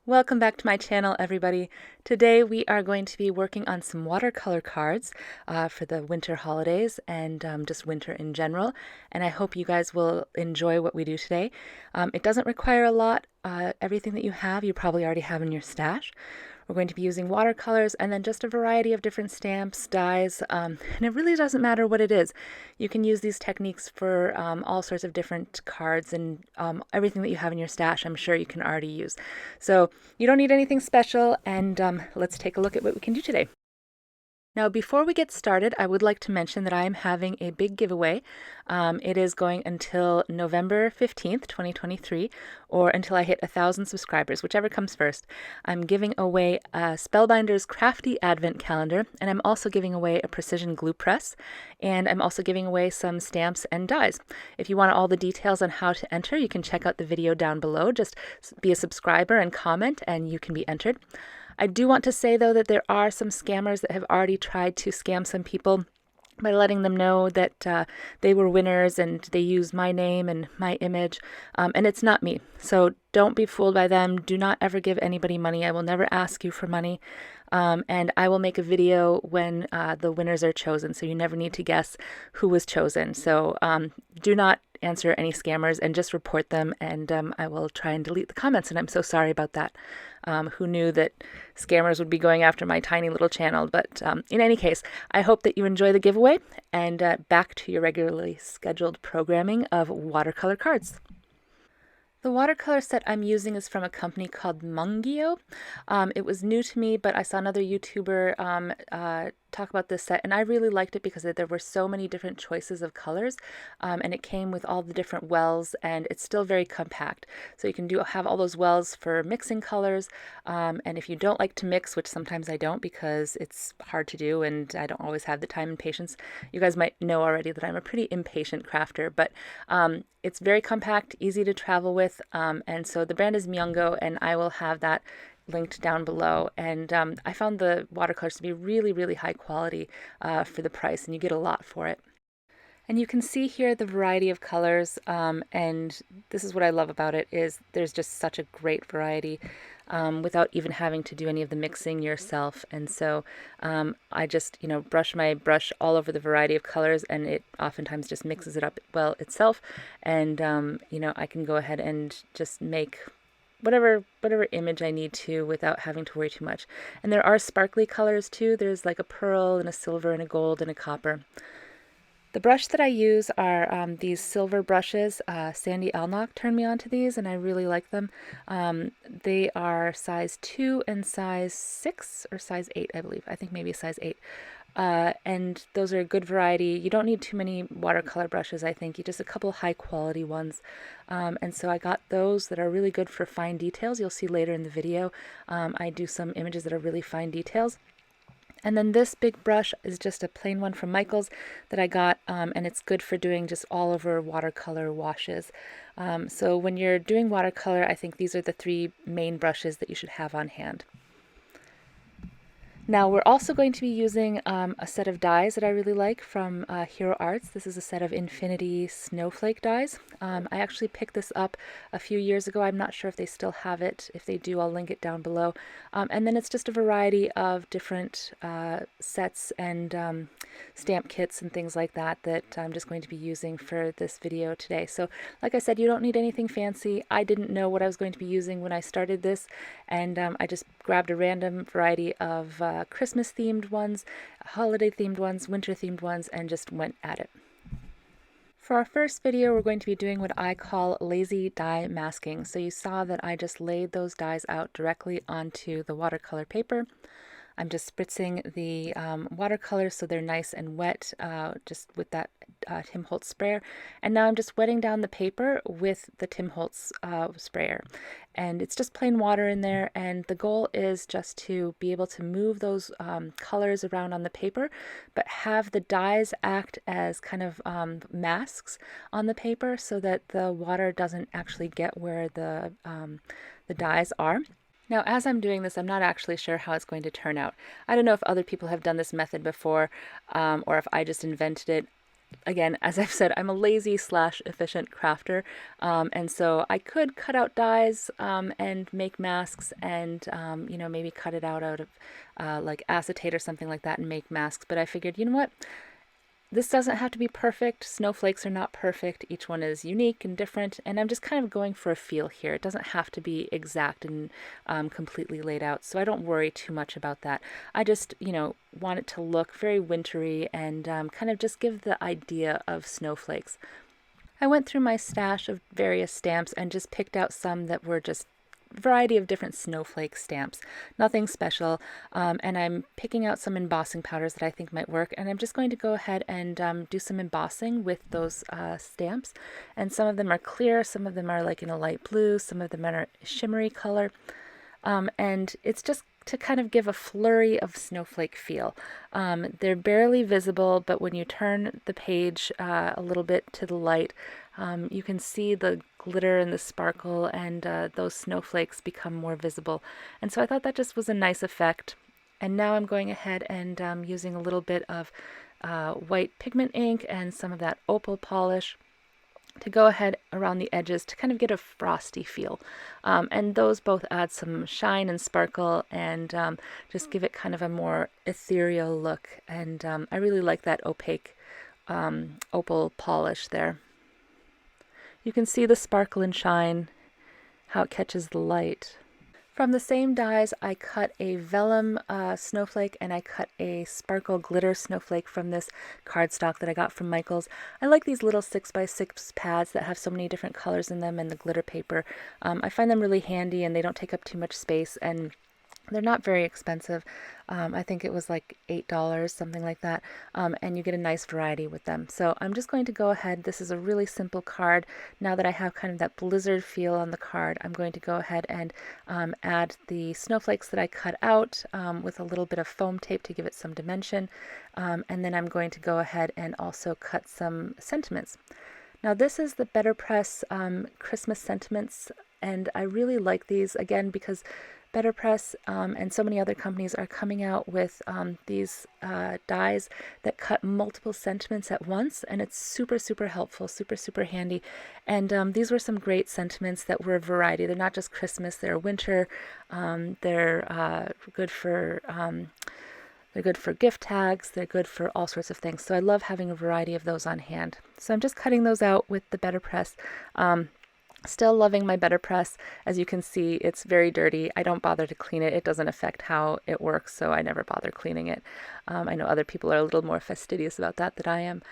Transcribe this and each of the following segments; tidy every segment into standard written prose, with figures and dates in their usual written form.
Welcome back to my channel, everybody. Today we are going to be working on some watercolor cards for the winter holidays and just winter in general. And I hope you guys will enjoy what we do today. It doesn't require a lot. Everything that you have, you probably already have in your stash. We're going to be using watercolors and then just a variety of different stamps, dyes, and it really doesn't matter what it is. You can use these techniques for all sorts of different cards and everything that you have in your stash, I'm sure you can already use. So you don't need anything special, and let's take a look at what we can do today. Now, before we get started, I would like to mention that I am having a big giveaway. It is going until November 15th, 2023, or until I hit 1,000 subscribers, whichever comes first. I'm giving away a Spellbinder's Crafty Advent Calendar, and I'm also giving away a precision glue press, and I'm also giving away some stamps and dies. If you want all the details on how to enter, you can check out the video down below. Just be a subscriber and comment, and you can be entered. I do want to say, though, that there are some scammers that have already tried to scam some people by letting them know that they were winners and they use my name and my image, and it's not me. So don't be fooled by them. Do not ever give anybody money. I will never ask you for money. And I will make a video when the winners are chosen, so you never need to guess who was chosen. So do not answer any scammers and just report them, and I will try and delete the comments, and I'm so sorry about that. Who knew that scammers would be going after my tiny little channel? But in any case, I hope that you enjoy the giveaway, and back to your regularly scheduled programming of watercolor cards. The watercolor set I'm using is from a company called Mungio. It was new to me, but I saw another YouTuber talk about this set, and I really liked it because there were so many different choices of colors, and it came with all the different wells, and it's still very compact. So you can have all those wells for mixing colors, and if you don't like to mix, which sometimes I don't because it's hard to do and I don't always have the time and patience, you guys might know already that I'm a pretty impatient crafter, but it's very compact, easy to travel with, and so the brand is Myungo, and I will have that linked down below. And I found the watercolors to be really, really high quality for the price, and you get a lot for it. And you can see here the variety of colors, and this is what I love about it, is there's just such a great variety without even having to do any of the mixing yourself. And so I just, brush my brush all over the variety of colors, and it oftentimes just mixes it up well itself. And, I can go ahead and just make whatever image I need to without having to worry too much. And there are sparkly colors too. There's like a pearl and a silver and a gold and a copper. The brush that I use are these silver brushes. Sandy Alnock turned me onto these, and I really like them. They are size 2 and size 6, or size 8, I believe. I think maybe size 8. And those are a good variety. You don't need too many watercolor brushes, I think. You just a couple high quality ones. And so I got those that are really good for fine details. You'll see later in the video. I do some images that are really fine details. And then this big brush is just a plain one from Michaels that I got, and it's good for doing just all over watercolor washes. So when you're doing watercolor, I think these are the 3 main brushes that you should have on hand. Now we're also going to be using a set of dies that I really like from Hero Arts. This is a set of Infinity Snowflake dies. I actually picked this up a few years ago. I'm not sure if they still have it. If they do, I'll link it down below. And then it's just a variety of different sets and stamp kits and things like that that I'm just going to be using for this video today. So like I said, you don't need anything fancy. I didn't know what I was going to be using when I started this, and I just grabbed a random variety of Christmas themed ones, holiday themed ones, winter themed ones, and just went at it. For our first video, we're going to be doing what I call lazy die masking. So you saw that I just laid those dies out directly onto the watercolor paper. I'm just spritzing the watercolor so they're nice and wet, just with that Tim Holtz sprayer. And now I'm just wetting down the paper with the Tim Holtz sprayer. And it's just plain water in there, and the goal is just to be able to move those colors around on the paper, but have the dies act as kind of masks on the paper so that the water doesn't actually get where the dies are. Now, as I'm doing this, I'm not actually sure how it's going to turn out. I don't know if other people have done this method before, or if I just invented it. again, as I've said, I'm a lazy / efficient crafter, and so I could cut out dies and make masks, and you know, maybe cut it out of like acetate or something like that and make masks. But I figured, you know what? This doesn't have to be perfect. Snowflakes are not perfect. Each one is unique and different, and I'm just kind of going for a feel here. It doesn't have to be exact and completely laid out, so I don't worry too much about that. I just, you know, want it to look very wintry and kind of just give the idea of snowflakes. I went through my stash of various stamps and just picked out some that were just variety of different snowflake stamps, nothing special, and I'm picking out some embossing powders that I think might work, and I'm just going to go ahead and do some embossing with those stamps. And some of them are clear, some of them are like in a light blue, some of them are shimmery color, and it's just to kind of give a flurry of snowflake feel. They're barely visible, but when you turn the page a little bit to the light, you can see the glitter and the sparkle, and those snowflakes become more visible. And so I thought that just was a nice effect. And now I'm going ahead and using a little bit of white pigment ink and some of that opal polish to go ahead around the edges to kind of get a frosty feel. And those both add some shine and sparkle, and just give it kind of a more ethereal look. And I really like that opaque opal polish there. You can see the sparkle and shine, how it catches the light. From the same dies, I cut a vellum snowflake, and I cut a sparkle glitter snowflake from this cardstock that I got from Michael's. I like these little 6x6 pads that have so many different colors in them, and the glitter paper. I find them really handy, and they don't take up too much space, and they're not very expensive. I think it was like $8, something like that, and you get a nice variety with them. So I'm just going to go ahead. This is a really simple card. Now that I have kind of that blizzard feel on the card, I'm going to go ahead and add the snowflakes that I cut out with a little bit of foam tape to give it some dimension, and then I'm going to go ahead and also cut some sentiments. Now this is the Better Press Christmas sentiments, and I really like these, again, because Better Press and so many other companies are coming out with these dies that cut multiple sentiments at once, and it's super, super helpful, super, super handy. And these were some great sentiments that were a variety. They're not just Christmas, they're winter, they're good for gift tags, they're good for all sorts of things. So I love having a variety of those on hand. So I'm just cutting those out with the Better Press. Still loving my Better Press. As you can see, it's very dirty. I don't bother to clean it. It doesn't affect how it works, so I never bother cleaning it. I know other people are a little more fastidious about that than I am.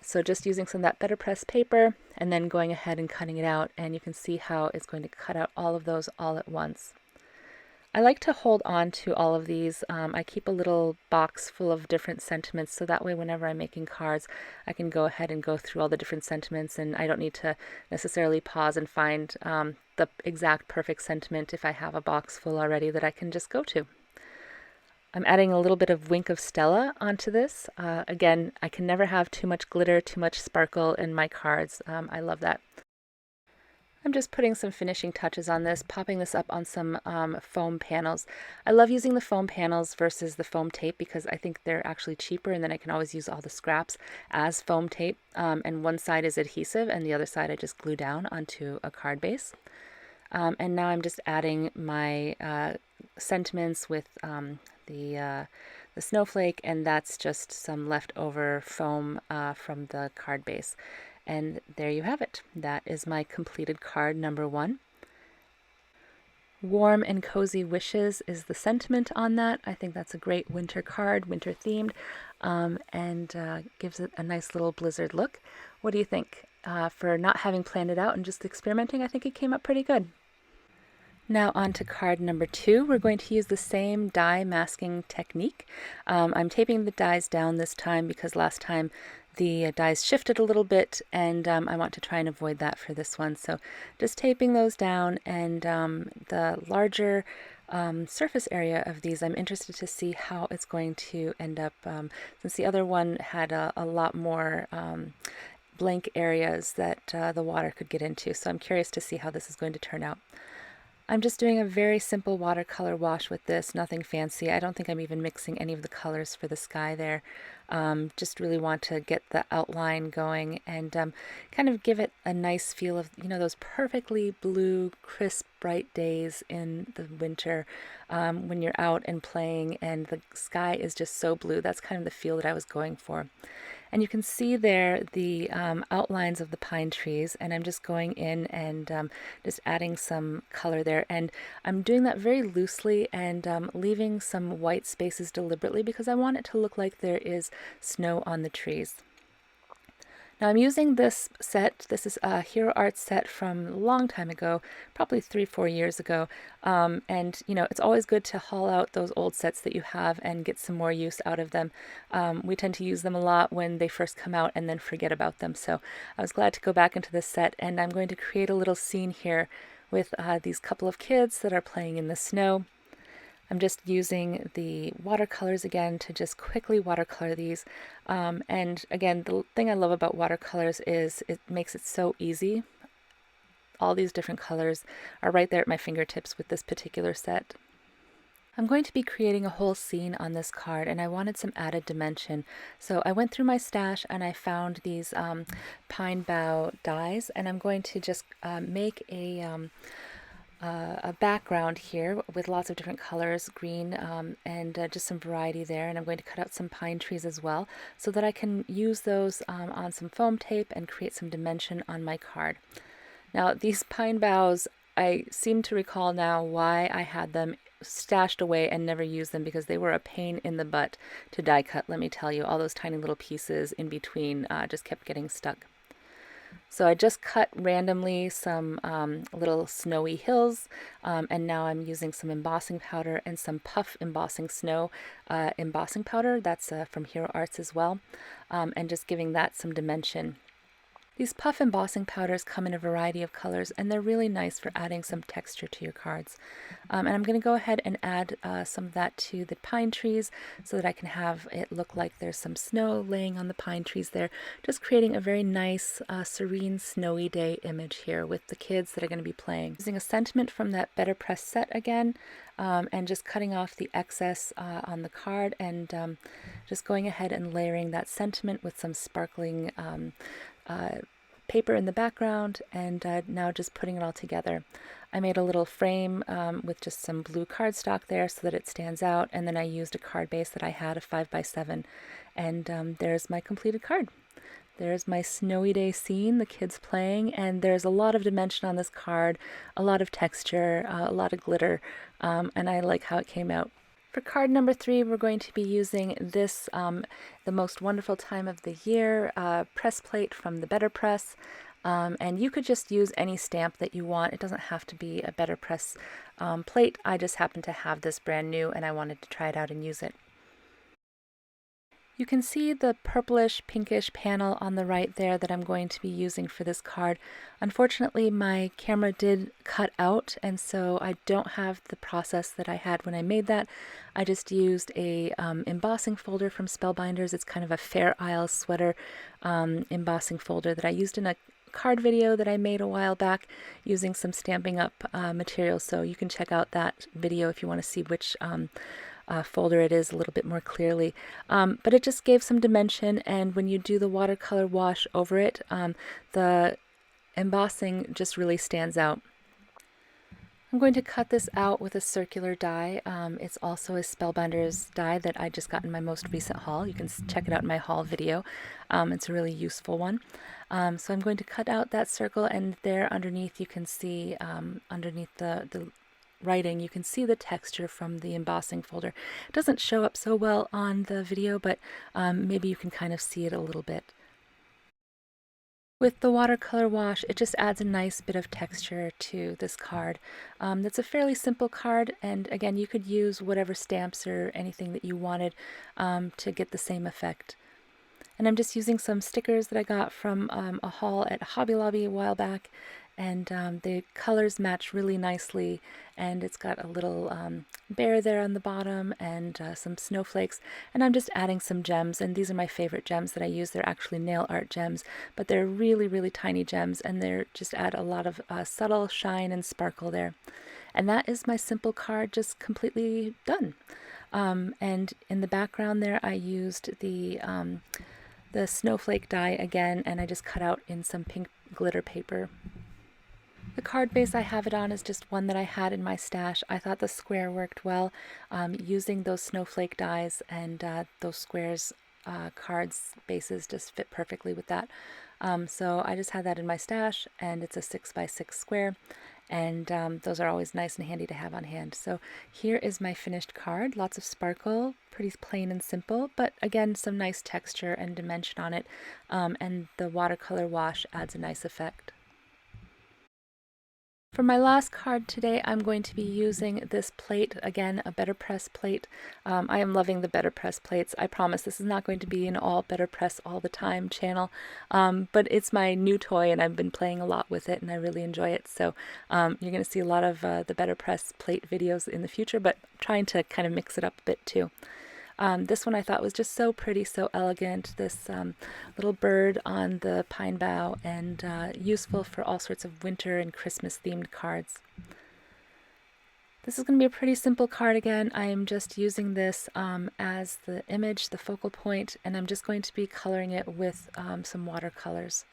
So just using some of that Better Press paper and then going ahead and cutting it out, and you can see how it's going to cut out all of those all at once. I like to hold on to all of these. I keep a little box full of different sentiments, so that way whenever I'm making cards, I can go ahead and go through all the different sentiments, and I don't need to necessarily pause and find the exact perfect sentiment if I have a box full already that I can just go to. I'm adding a little bit of Wink of Stella onto this. Again, I can never have too much glitter, too much sparkle in my cards. I love that. I'm just putting some finishing touches on this, popping this up on some foam panels. I love using the foam panels versus the foam tape because I think they're actually cheaper, and then I can always use all the scraps as foam tape. And one side is adhesive and the other side I just glue down onto a card base. And now I'm just adding my sentiments with the snowflake, and that's just some leftover foam from the card base. And there you have it. That is my completed card number 1. Warm and Cozy Wishes is the sentiment on that. I think that's a great winter card, winter themed, and gives it a nice little blizzard look. What do you think? For not having planned it out and just experimenting, I think it came up pretty good. Now on to card number 2. We're going to use the same die masking technique. I'm taping the dies down this time because last time the dies shifted a little bit, and I want to try and avoid that for this one. So just taping those down, and the larger surface area of these, I'm interested to see how it's going to end up, since the other one had a lot more blank areas that the water could get into. So I'm curious to see how this is going to turn out. I'm just doing a very simple watercolor wash with this, nothing fancy. I don't think I'm even mixing any of the colors for the sky there. Just really want to get the outline going and kind of give it a nice feel of, those perfectly blue, crisp, bright days in the winter when you're out and playing and the sky is just so blue. That's kind of the feel that I was going for. And you can see there the outlines of the pine trees, and I'm just going in and just adding some color there. And I'm doing that very loosely and leaving some white spaces deliberately because I want it to look like there is snow on the trees. Now I'm using this set. This is a Hero Art set from a long time ago, probably 3-4 years ago. And it's always good to haul out those old sets that you have and get some more use out of them. We tend to use them a lot when they first come out and then forget about them. So I was glad to go back into this set, and I'm going to create a little scene here with these couple of kids that are playing in the snow. I'm just using the watercolors again to just quickly watercolor these. And again, the thing I love about watercolors is it makes it so easy. All these different colors are right there at my fingertips with this particular set. I'm going to be creating a whole scene on this card, and I wanted some added dimension. So I went through my stash and I found these pine bough dies, and I'm going to just make a background here with lots of different colors, green and just some variety there. And I'm going to cut out some pine trees as well so that I can use those on some foam tape and create some dimension on my card. Now these pine boughs, I seem to recall now why I had them stashed away and never used them, because they were a pain in the butt to die cut, let me tell you. All those tiny little pieces in between just kept getting stuck. So I just cut randomly some little snowy hills, and now I'm using some embossing powder and some puff embossing snow embossing powder. That's from Hero Arts as well, and just giving that some dimension. These puff embossing powders come in a variety of colors, and they're really nice for adding some texture to your cards. And I'm going to go ahead and add some of that to the pine trees so that I can have it look like there's some snow laying on the pine trees there, just creating a very nice, serene, snowy day image here with the kids that are going to be playing. Using a sentiment from that Better Press set again, and just cutting off the excess on the card, and just going ahead and layering that sentiment with some sparkling paper in the background, and now just putting it all together. I made a little frame with just some blue cardstock there so that it stands out, and then I used a card base that I had, a 5x7, and there's my completed card. There's my snowy day scene, the kids playing, and there's a lot of dimension on this card, a lot of texture, a lot of glitter, and I like how it came out. For card number 3, we're going to be using this, the most wonderful time of the year, press plate from the Better Press. And you could just use any stamp that you want. It doesn't have to be a Better Press plate. I just happen to have this brand new and I wanted to try it out and use it. You can see the purplish pinkish panel on the right there that I'm going to be using for this card. Unfortunately, my camera did cut out, and so I don't have the process that I had when I made that. I just used a embossing folder from Spellbinders. It's kind of a Fair Isle sweater embossing folder that I used in a card video that I made a while back using some Stampin' Up material. So you can check out that video if you want to see which folder it is a little bit more clearly, but it just gave some dimension, and when you do the watercolor wash over it, the embossing just really stands out. I'm going to cut this out with a circular die. It's also a Spellbinders die that I just got in my most recent haul. You can check it out in my haul video. It's a really useful one. So I'm going to cut out that circle, and there underneath you can see, underneath the writing, you can see the texture from the embossing folder. It doesn't show up so well on the video, but maybe you can kind of see it a little bit. With the watercolor wash, it just adds a nice bit of texture to this card. That's a fairly simple card, and again, you could use whatever stamps or anything that you wanted to get the same effect. And I'm just using some stickers that I got from a haul at Hobby Lobby a while back, and the colors match really nicely, and it's got a little bear there on the bottom and some snowflakes, and I'm just adding some gems, and these are my favorite gems that I use. They're actually nail art gems, but they're really tiny gems, and they're just add a lot of subtle shine and sparkle there. And that is my simple card just completely done. And in the background there I used the snowflake die again, and I just cut out in some pink glitter paper. The card base I have it on is just one that I had in my stash. I thought the square worked well, using those snowflake dies, and those squares cards bases just fit perfectly with that. So I just had that in my stash, and it's a 6x6 square, and those are always nice and handy to have on hand. So here is my finished card. Lots of sparkle, pretty plain and simple, but again, some nice texture and dimension on it, and the watercolor wash adds a nice effect. For my last card today, I'm going to be using this plate, again, a Better Press plate. I am loving the Better Press plates. I promise this is not going to be an all Better Press all the time channel, but it's my new toy and I've been playing a lot with it and I really enjoy it. So you're going to see a lot of the Better Press plate videos in the future, but I'm trying to kind of mix it up a bit too. This one I thought was just so pretty, so elegant. This little bird on the pine bough, and useful for all sorts of winter and Christmas themed cards. This is going to be a pretty simple card again. I am just using this as the image, the focal point, and I'm just going to be coloring it with some watercolors.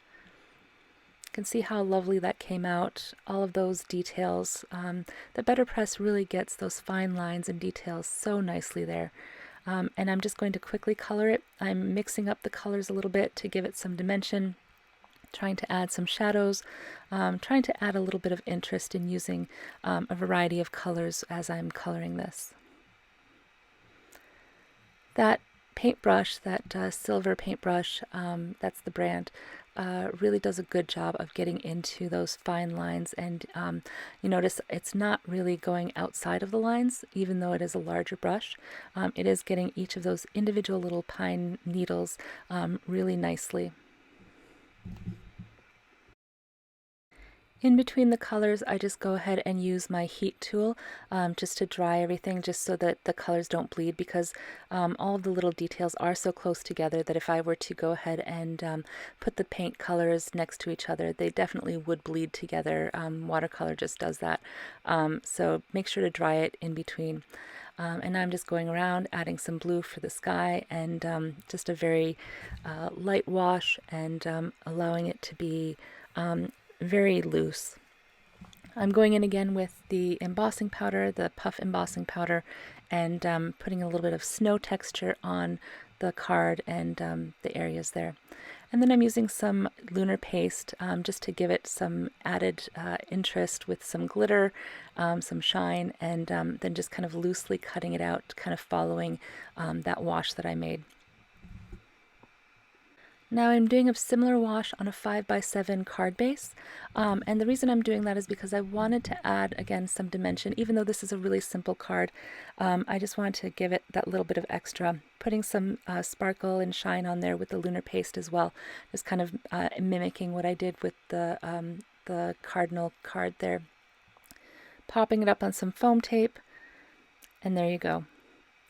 You can see how lovely that came out, all of those details. The Better Press really gets those fine lines and details so nicely there. And I'm just going to quickly color it. I'm mixing up the colors a little bit to give it some dimension, trying to add some shadows, trying to add a little bit of interest in using a variety of colors as I'm coloring this. That paintbrush, that silver paintbrush, that's the brand, really does a good job of getting into those fine lines, and you notice it's not really going outside of the lines, even though it is a larger brush. It is getting each of those individual little pine needles really nicely. In between the colors, I just go ahead and use my heat tool just to dry everything, just so that the colors don't bleed, because all of the little details are so close together that if I were to go ahead and put the paint colors next to each other, they definitely would bleed together. Watercolor just does that. So make sure to dry it in between. And I'm just going around adding some blue for the sky, and just a very light wash, and allowing it to be very loose. I'm going in again with the embossing powder, the puff embossing powder, and putting a little bit of snow texture on the card and the areas there. And then I'm using some lunar paste just to give it some added interest with some glitter, some shine, and then just kind of loosely cutting it out, kind of following that wash that I made. Now I'm doing a similar wash on a 5x7 card base, and the reason I'm doing that is because I wanted to add, again, some dimension. Even though this is a really simple card, I just wanted to give it that little bit of extra, putting some sparkle and shine on there with the lunar paste as well, just kind of mimicking what I did with the cardinal card there. Popping it up on some foam tape, and there you go.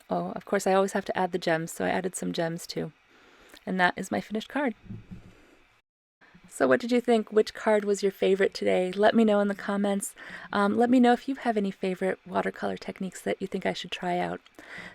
Oh, of course I always have to add the gems, so I added some gems too. And that is my finished card. So what did you think? Which card was your favorite today? Let me know in the comments. Let me know if you have any favorite watercolor techniques that you think I should try out.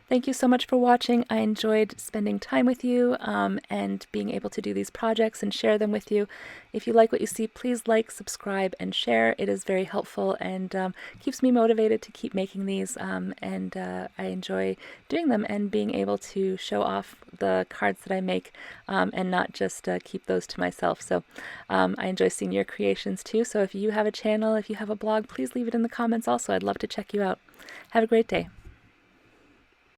Thank you so much for watching. I enjoyed spending time with you and being able to do these projects and share them with you. If you like what you see, please like, subscribe, and share. It is very helpful and keeps me motivated to keep making these, and I enjoy doing them and being able to show off the cards that I make and not just keep those to myself. So I enjoy seeing your creations too. So if you have a channel, if you have a blog, please leave it in the comments also. I'd love to check you out. Have a great day.